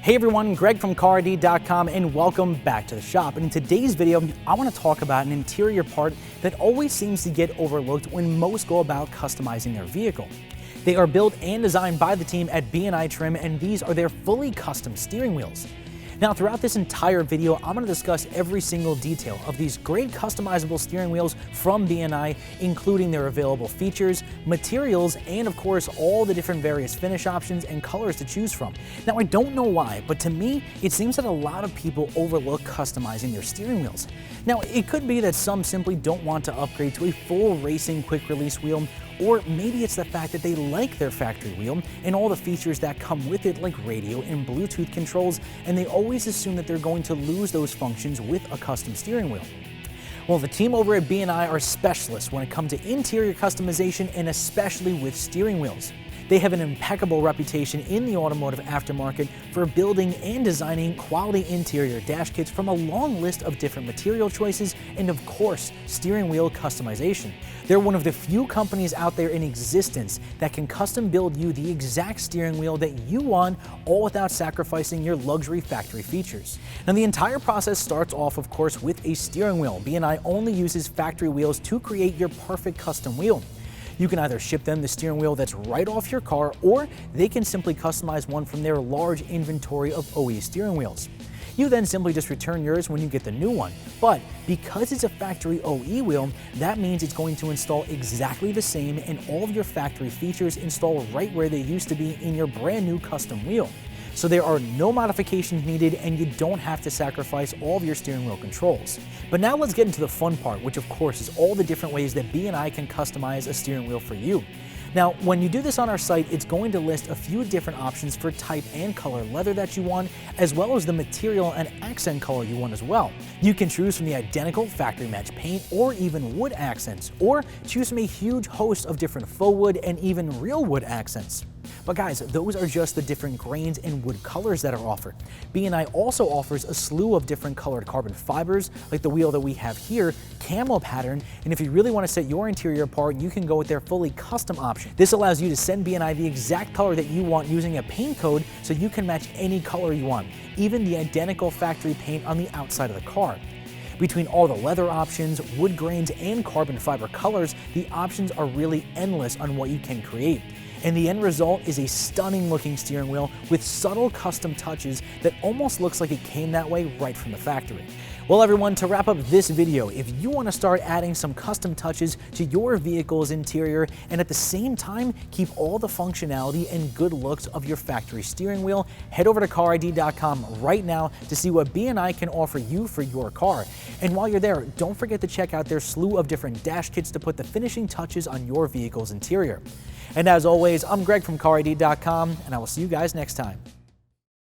Hey everyone, Greg from CarID.com and welcome back to the shop. And in today's video, I want to talk about an interior part that always seems to get overlooked when most go about customizing their vehicle. They are built and designed by the team at B&I Trim, and these are their fully custom steering wheels. Now, throughout this entire video, I'm going to discuss every single detail of these great customizable steering wheels from B&I, including their available features, materials, and of course, all the different various finish options and colors to choose from. Now, I don't know why, but to me, it seems that a lot of people overlook customizing their steering wheels. Now, it could be that some simply don't want to upgrade to a full racing quick release wheel, or maybe it's the fact that they like their factory wheel and all the features that come with it, like radio and Bluetooth controls, and they always assume that they're going to lose those functions with a custom steering wheel. Well, the team over at B&I are specialists when it comes to interior customization, and especially with steering wheels. They have an impeccable reputation in the automotive aftermarket for building and designing quality interior dash kits from a long list of different material choices and, of course, steering wheel customization. They're one of the few companies out there in existence that can custom build you the exact steering wheel that you want, all without sacrificing your luxury factory features. Now, the entire process starts off, of course, with a steering wheel. B&I only uses factory wheels to create your perfect custom wheel. You can either ship them the steering wheel that's right off your car, or they can simply customize one from their large inventory of OE steering wheels. You then simply just return yours when you get the new one. But because it's a factory OE wheel, that means it's going to install exactly the same, and all of your factory features install right where they used to be in your brand new custom wheel. So there are no modifications needed, and you don't have to sacrifice all of your steering wheel controls. But now let's get into the fun part, which of course is all the different ways that B&I can customize a steering wheel for you. Now, when you do this on our site, it's going to list a few different options for type and color leather that you want, as well as the material and accent color you want as well. You can choose from the identical factory match paint or even wood accents, or choose from a huge host of different faux wood and even real wood accents. But guys, those are just the different grains and wood colors that are offered. B&I also offers a slew of different colored carbon fibers, like the wheel that we have here, camo pattern, and if you really want to set your interior apart, you can go with their fully custom option. This allows you to send B&I the exact color that you want using a paint code, so you can match any color you want, even the identical factory paint on the outside of the car. Between all the leather options, wood grains, and carbon fiber colors, the options are really endless on what you can create. And the end result is a stunning looking steering wheel with subtle custom touches that almost looks like it came that way right from the factory. Well everyone, to wrap up this video, if you want to start adding some custom touches to your vehicle's interior and at the same time keep all the functionality and good looks of your factory steering wheel, head over to CarID.com right now to see what B&I can offer you for your car. And while you're there, don't forget to check out their slew of different dash kits to put the finishing touches on your vehicle's interior. And as always, I'm Greg from CarID.com, and I will see you guys next time.